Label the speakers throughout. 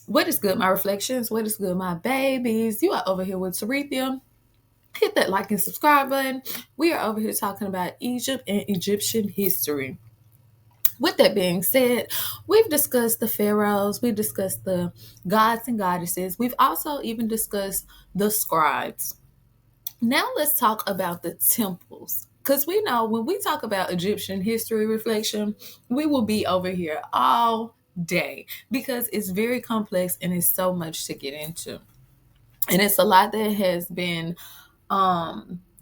Speaker 1: What is good, my reflections? What is good, my babies? You are over here with Sarethia. Hit that like and subscribe button. We are over here talking about Egypt and Egyptian history. With that being said, we've discussed the pharaohs, we've discussed the gods and goddesses, we've also even discussed the scribes. Now let's talk about the temples. Because we know when we talk about Egyptian history reflection, we will be over here all day because it's very complex and it's so much to get into. And it's a lot that has been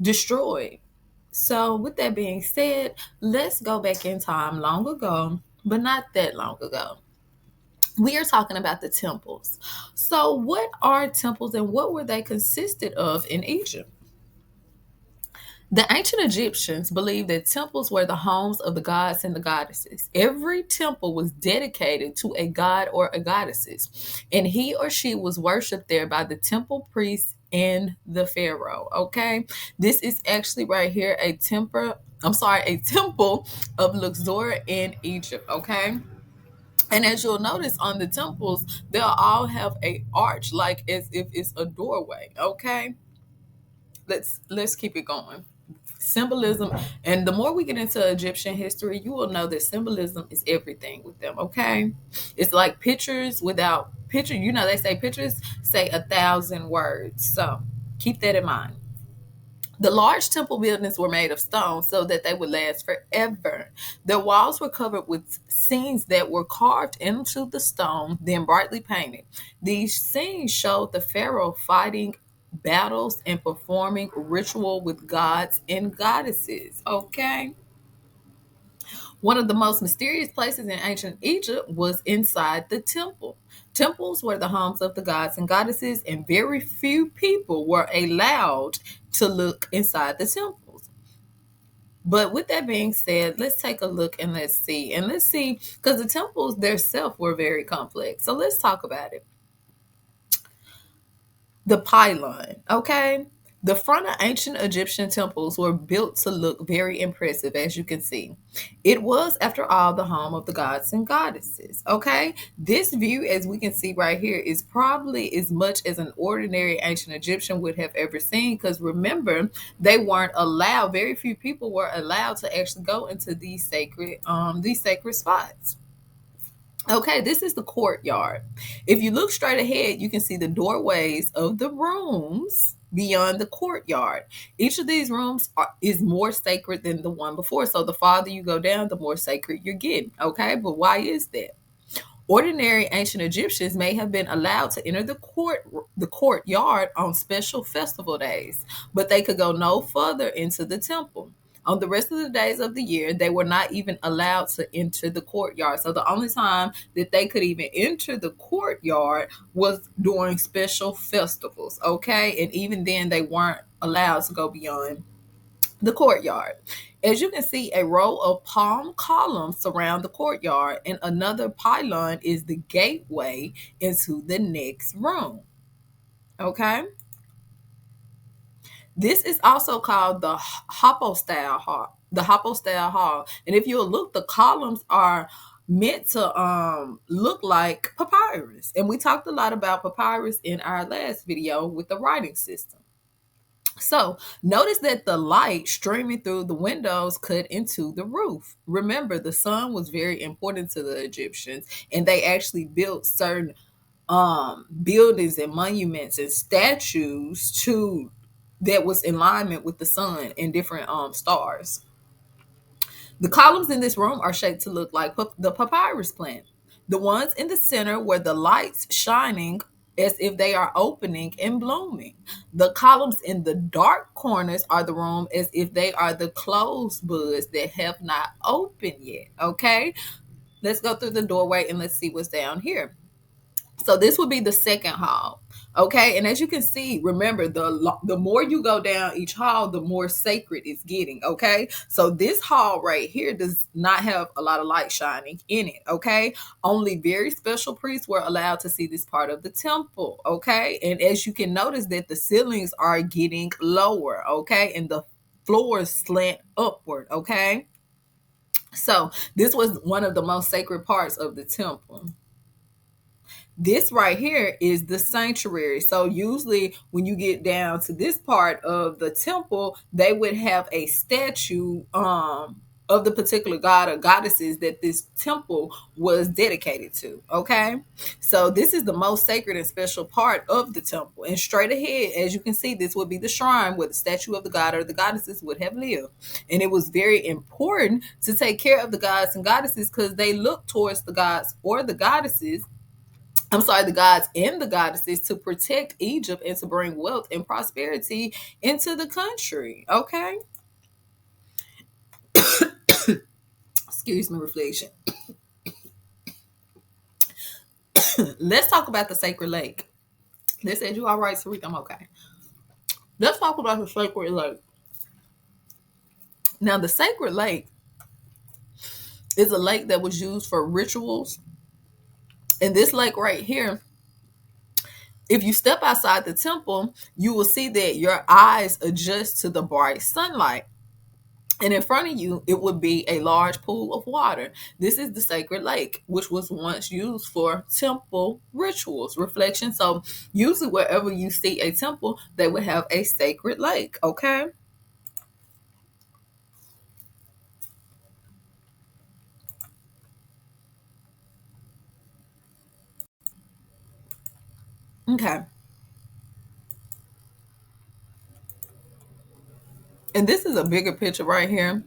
Speaker 1: destroyed. So, with that being said, let's go back in time long ago, but not that long ago. We are talking about the temples. So, what are temples and what were they consisted of in Egypt? The ancient Egyptians believed that temples were the homes of the gods and the goddesses. Every temple was dedicated to a god or a goddesses, and he or she was worshipped there by the temple priests and the pharaoh. Okay, this is actually right here a temple of Luxor in Egypt. Okay. And as you'll notice on the temples, they'll all have a arch, like as if it's a doorway. Okay, let's keep it going. Symbolism, and the more we get into Egyptian history, you will know that symbolism is everything with them. Okay, it's like pictures without picture. They say pictures say 1,000 words, so keep that in mind. The large temple buildings were made of stone so that they would last forever. Their walls were covered with scenes that were carved into the stone, then brightly painted. These scenes showed the pharaoh fighting battles and performing ritual with gods and goddesses. Okay. One of the most mysterious places in ancient Egypt was inside the temple. Temples were the homes of the gods and goddesses, and very few people were allowed to look inside the temples. But with that being said, let's take a look and let's see. And let's see, because the temples themselves were very complex. So let's talk about it. The pylon, okay? The front of ancient Egyptian temples were built to look very impressive, as you can see. It was, after all, the home of the gods and goddesses, okay? This view, as we can see right here, is probably as much as an ordinary ancient Egyptian would have ever seen, because remember, they weren't allowed, very few people were allowed to actually go into these sacred spots. Okay, this is the courtyard. If you look straight ahead, you can see the doorways of the rooms beyond the courtyard. Each of these is more sacred than the one before. So the farther you go down, the more sacred you're getting. Okay, but why is that? Ordinary ancient Egyptians may have been allowed to enter the courtyard on special festival days, but they could go no further into the temple. On the rest of the days of the year, they were not even allowed to enter the courtyard. So the only time that they could even enter the courtyard was during special festivals, okay? And even then they weren't allowed to go beyond the courtyard. As you can see, a row of palm columns surround the courtyard, and another pylon is the gateway into the next room. Okay. This is also called the hypostyle hall. The hypostyle hall. And if you'll look, the columns are meant to look like papyrus. And we talked a lot about papyrus in our last video with the writing system. So notice that the light streaming through the windows cut into the roof. Remember, the sun was very important to the Egyptians, and they actually built certain buildings and monuments and statues to that was in alignment with the sun and different stars. The columns in this room are shaped to look like the papyrus plant. The ones in the center were the lights shining as if they are opening and blooming. The columns in the dark corners are the room as if they are the closed buds that have not opened yet. Okay, let's go through the doorway and let's see what's down here. So this would be the second hall. Okay, and as you can see, remember the more you go down each hall, the more sacred it's getting. Okay, so this hall right here does not have a lot of light shining in it. Okay, only very special priests were allowed to see this part of the temple. Okay, and as you can notice that the ceilings are getting lower. Okay, and the floors slant upward. Okay, so this was one of the most sacred parts of the temple. This right here is the sanctuary. So usually when you get down to this part of the temple, they would have a statue of the particular god or goddesses that this temple was dedicated to. Okay. So this is the most sacred and special part of the temple. And straight ahead, as you can see, this would be the shrine where the statue of the god or the goddesses would have lived. And it was very important to take care of the gods and goddesses because they looked towards the gods or the goddesses, I'm sorry, the gods and the goddesses, to protect Egypt and to bring wealth and prosperity into the country. Okay. Excuse me, reflection. Let's talk about the sacred lake. They said you all right, Sarita? I'm okay. Let's talk about the sacred lake. Now, the sacred lake is a lake that was used for rituals. And this lake right here, if you step outside the temple, you will see that your eyes adjust to the bright sunlight. And in front of you, it would be a large pool of water. This is the sacred lake, which was once used for temple rituals, reflection. So, usually, wherever you see a temple, they would have a sacred lake. Okay. Okay. And this is a bigger picture right here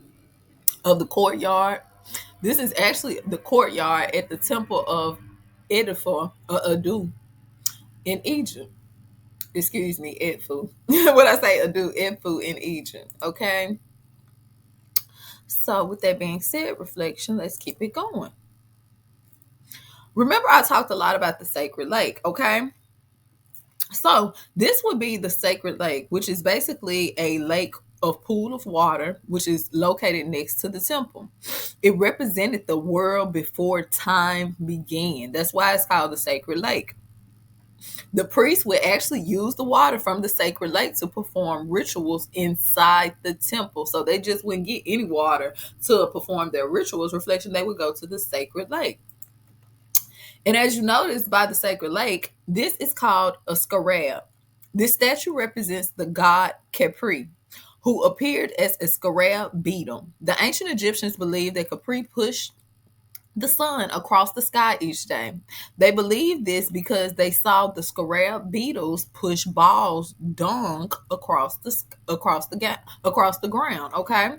Speaker 1: of the courtyard. This is actually the courtyard at the temple of Edfu or Adu in Egypt. Excuse me, Edfu. What I say, Adu, Edfu in Egypt. Okay. So, with that being said, reflection, let's keep it going. Remember, I talked a lot about the sacred lake. Okay. So, this would be the sacred lake, which is basically a lake of pool of water, which is located next to the temple. It represented the world before time began. That's why it's called the sacred lake. The priests would actually use the water from the sacred lake to perform rituals inside the temple. So they just wouldn't get any water to perform their rituals. Reflection, they would go to the sacred lake. And as you notice by the sacred lake, this is called a scarab. This statue represents the god Khepri, who appeared as a scarab beetle. The ancient Egyptians believed that Khepri pushed the sun across the sky each day. They believed this because they saw the scarab beetles push balls dung across the ground. Okay,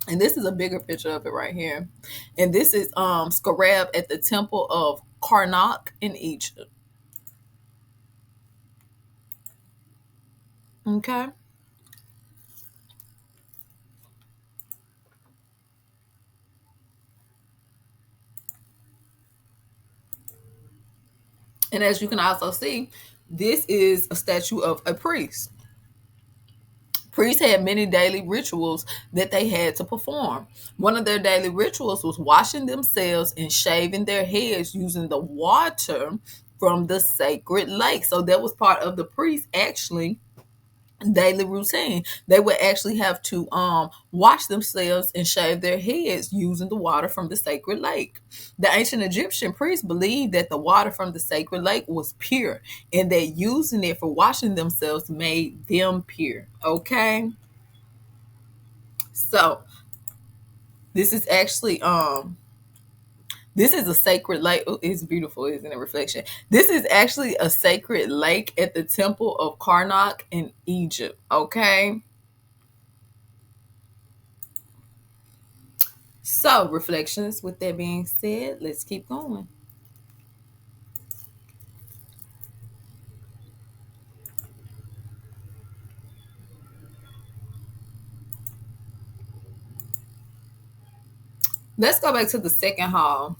Speaker 1: and this is a bigger picture of it right here, and this is scarab at the temple of Karnak in Egypt. Okay. And as you can also see, this is a statue of a priest. Priests had many daily rituals that they had to perform. One of their daily rituals was washing themselves and shaving their heads using the water from the sacred lake. So that was part of the priest actually daily routine. They would actually have to wash themselves and shave their heads using the water from the sacred lake. The ancient Egyptian priests believed that the water from the sacred lake was pure and that using it for washing themselves made them pure. Okay. So this is actually this is a sacred lake. Oh, it's beautiful, isn't it? Reflection. This is actually a sacred lake at the temple of Karnak in Egypt. Okay. So, reflections, with that being said, let's keep going. Let's go back to the second hall.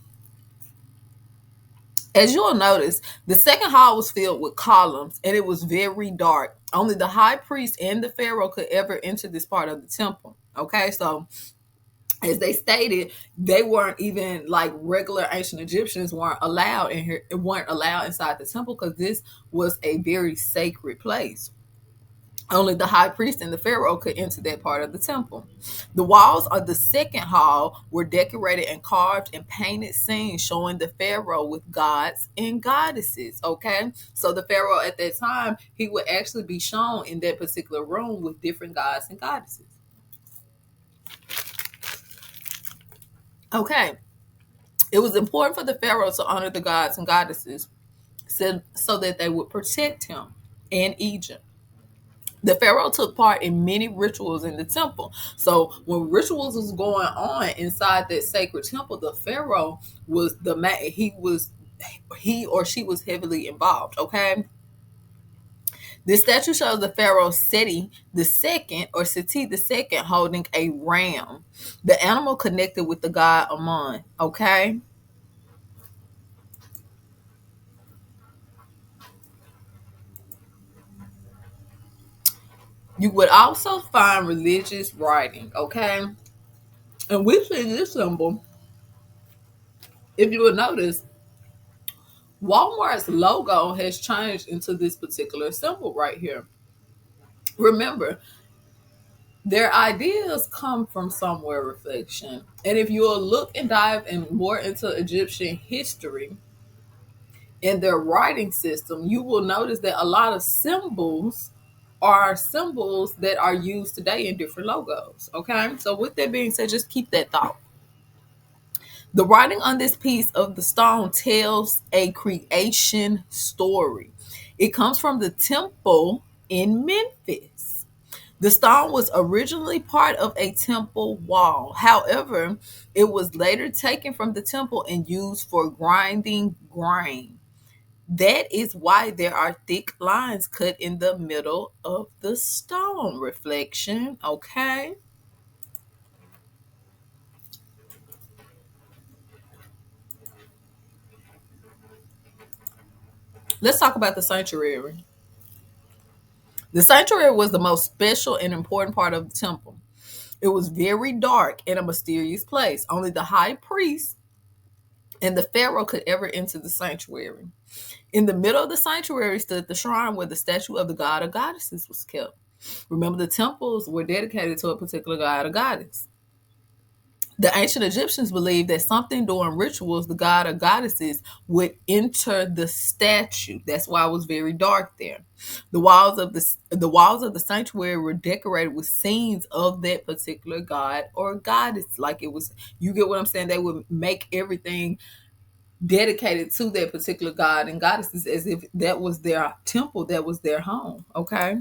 Speaker 1: As you'll notice, the second hall was filled with columns and it was very dark. Only the high priest and the pharaoh could ever enter this part of the temple. Okay, so as they stated, they weren't even like regular ancient Egyptians weren't allowed in here, weren't allowed inside the temple because this was a very sacred place. Only the high priest and the pharaoh could enter that part of the temple. The walls of the second hall were decorated and carved and painted scenes showing the pharaoh with gods and goddesses. Okay, so the pharaoh at that time, he would actually be shown in that particular room with different gods and goddesses. Okay, it was important for the pharaoh to honor the gods and goddesses so that they would protect him and Egypt. The pharaoh took part in many rituals in the temple. So when rituals was going on inside that sacred temple, the pharaoh was the man. He or she was heavily involved. Okay. This statue shows the pharaoh Seti the second or Seti the second holding a ram, the animal connected with the god Amun. Okay. You would also find religious writing. Okay. And we see this symbol, if you would notice, Walmart's logo has changed into this particular symbol right here. Remember, their ideas come from somewhere reflection. And if you'll look and dive in more into Egyptian history and their writing system, you will notice that a lot of symbols are symbols that are used today in different logos. Okay. So with that being said, just keep that thought. The writing on this piece of the stone tells a creation story. It comes from the temple in Memphis. The stone was originally part of a temple wall. However, it was later taken from the temple and used for grinding grain. That is why there are thick lines cut in the middle of the stone. Reflection, okay? Let's talk about the sanctuary. The sanctuary was the most special and important part of the temple. It was very dark and a mysterious place. Only the high priest and the pharaoh could ever enter the sanctuary. In the middle of the sanctuary stood the shrine where the statue of the god or goddesses was kept. Remember, the temples were dedicated to a particular god or goddess. The ancient Egyptians believed that something during rituals, the god or goddesses would enter the statue. That's why it was very dark there. The walls of the sanctuary were decorated with scenes of that particular god or goddess. Like it was, you get what I'm saying? They would make everything dedicated to that particular god and goddesses as if that was their temple, that was their home. Okay.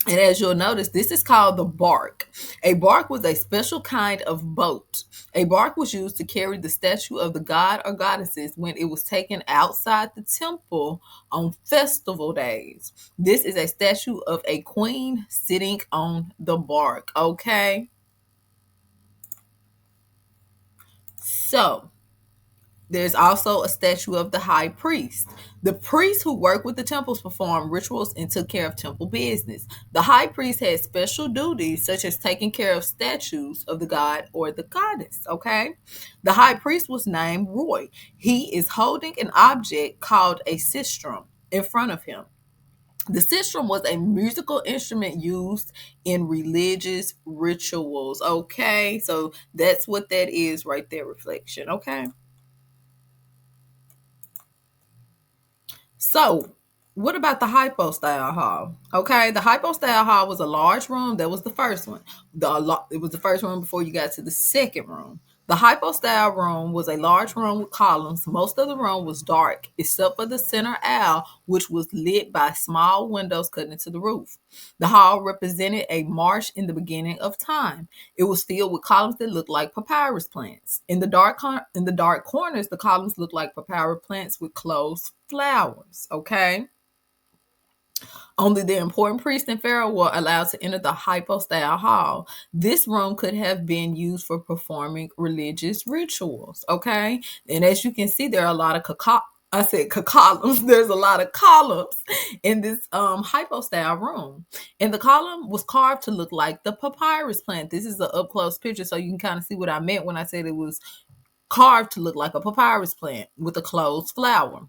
Speaker 1: And as you'll notice, this is called the bark. A bark was a special kind of boat. A bark was used to carry the statue of the god or goddesses when it was taken outside the temple on festival days. This is a statue of a queen sitting on the bark. Okay. So, there's also a statue of the high priest. The priests who worked with the temples performed rituals and took care of temple business. The high priest had special duties, such as taking care of statues of the god or the goddess. Okay. The high priest was named Roy. He is holding an object called a sistrum in front of him. The sistrum was a musical instrument used in religious rituals. Okay. So that's what that is right there, reflection. Okay. So, what about the hypostyle hall? Okay, the hypostyle hall was a large room. That was the first one. It was the first room before you got to the second room. The hypostyle room was a large room with columns. Most of the room was dark, except for the center aisle, which was lit by small windows cut into the roof. The hall represented a marsh in the beginning of time. It was filled with columns that looked like papyrus plants. In the dark corners, the columns looked like papyrus plants with closed flowers. Okay. Only the important priest and pharaoh were allowed to enter the hypostyle hall. This room could have been used for performing religious rituals. Okay. And as you can see, there are a lot of columns. There's a lot of columns in this hypostyle room. And the column was carved to look like the papyrus plant. This is an up close picture, so you can kind of see what I meant when I said it was carved to look like a papyrus plant with a closed flower.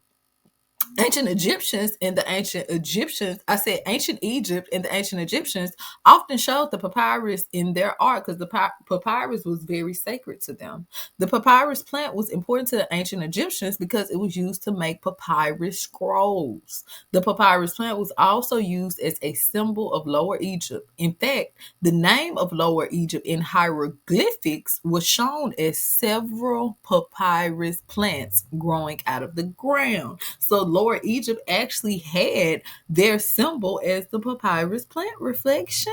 Speaker 1: Ancient Egyptians and the ancient Egyptians, I said ancient Egypt and the ancient Egyptians often showed the papyrus in their art because the papyrus was very sacred to them. The papyrus plant was important to the ancient Egyptians because it was used to make papyrus scrolls. The papyrus plant was also used as a symbol of Lower Egypt. In fact, the name of Lower Egypt in hieroglyphics was shown as several papyrus plants growing out of the ground. So Lower Egypt actually had their symbol as the papyrus plant reflection.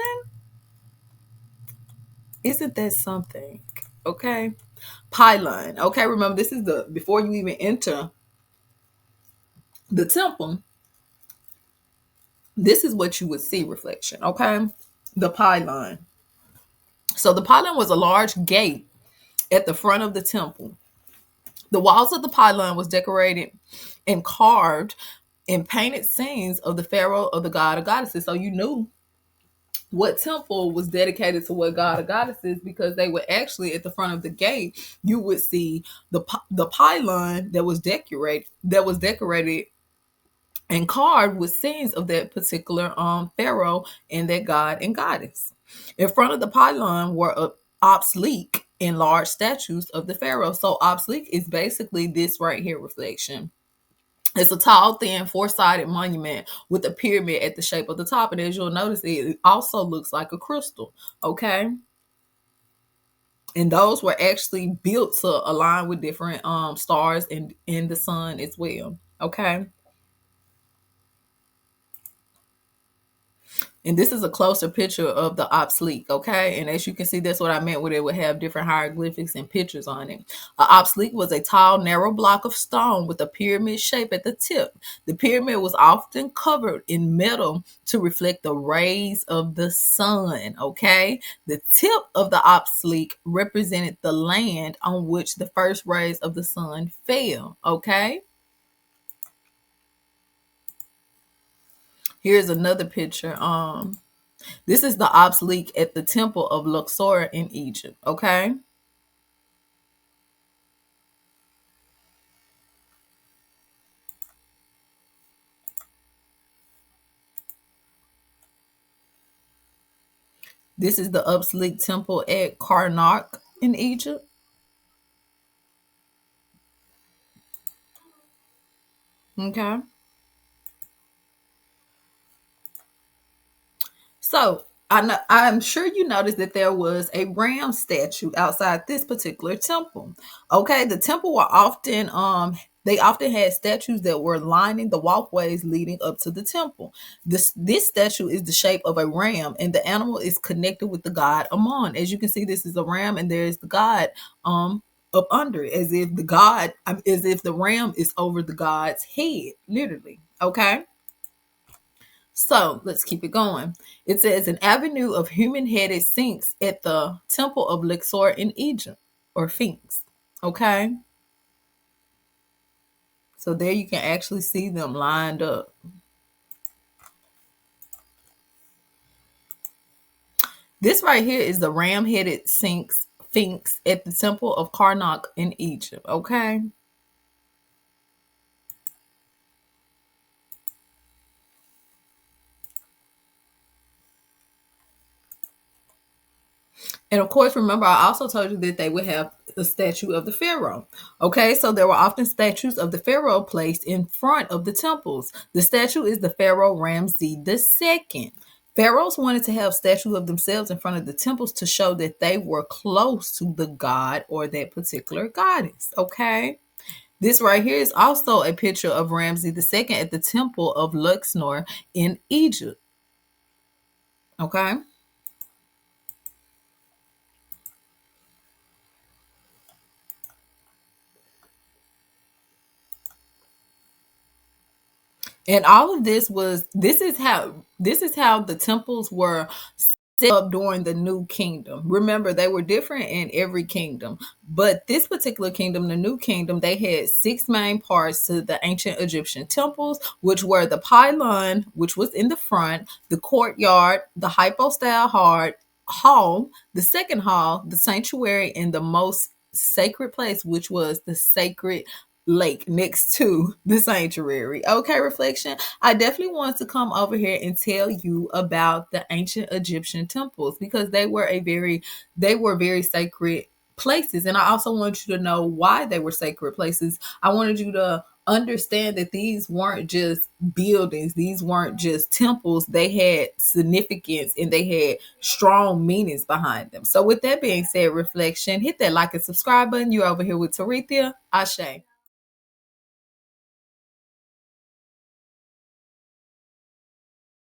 Speaker 1: Isn't that something? Okay. Pylon. Okay, remember this is the before you even enter the temple, this is what you would see reflection. Okay. The pylon. So the pylon was a large gate at the front of the temple. The walls of the pylon was decorated and carved and painted scenes of the pharaoh, of the god or goddesses. So you knew what temple was dedicated to what god or goddesses because they were actually at the front of the gate. You would see the pylon that was decorated and carved with scenes of that particular pharaoh and that god and goddess. In front of the pylon were obelisk and large statues of the pharaoh. So obelisk is basically this right here reflection. It's a tall, thin, four-sided monument with a pyramid at the shape of the top. And as you'll notice, it also looks like a crystal. Okay. And those were actually built to align with different stars and in the sun as well. Okay. And this is a closer picture of the obelisk, okay? And as you can see, that's what I meant with it would have different hieroglyphics and pictures on it. A obelisk was a tall, narrow block of stone with a pyramid shape at the tip. The pyramid was often covered in metal to reflect the rays of the sun, okay? The tip of the obelisk represented the land on which the first rays of the sun fell, okay? Here's another picture. This is the obelisk at the temple of Luxor in Egypt. Okay. This is the obelisk temple at Karnak in Egypt. Okay. So I'm sure you noticed that there was a ram statue outside this particular temple. Okay, the temple were often they often had statues that were lining the walkways leading up to the temple. This statue is the shape of a ram, and the animal is connected with the god Amon. As you can see, this is a ram, and there is the god up under it, as if the ram is over the god's head, literally. Okay. So let's keep it going. It says an avenue of human headed sphinx at the temple of Luxor in Egypt, or Sphinx. Okay. So there you can actually see them lined up. This right here is the ram headed sphinx at the temple of Karnak in Egypt. Okay. And of course, remember, I also told you that they would have the statue of the Pharaoh. Okay, so there were often statues of the Pharaoh placed in front of the temples. The statue is the Pharaoh Ramses II. Pharaohs wanted to have statues of themselves in front of the temples to show that they were close to the god or that particular goddess. Okay. This right here is also a picture of Ramses II at the temple of Luxor in Egypt. Okay. And all of this is how the temples were set up during the new kingdom. Remember, they were different in every kingdom, but this particular kingdom, the new kingdom, they had six main parts to the ancient Egyptian temples, which were the pylon, which was in the front, the courtyard, the hall, the second hall, the sanctuary, and the most sacred place, which was the sacred lake next to the sanctuary. Okay, reflection. I definitely want to come over here and tell you about the ancient Egyptian temples because they were very sacred places. And I also want you to know why they were sacred places. I wanted you to understand that these weren't just buildings, these weren't just temples. They had significance and they had strong meanings behind them. So with that being said, reflection, hit that like and subscribe button. You're over here with Tarithia Ashe.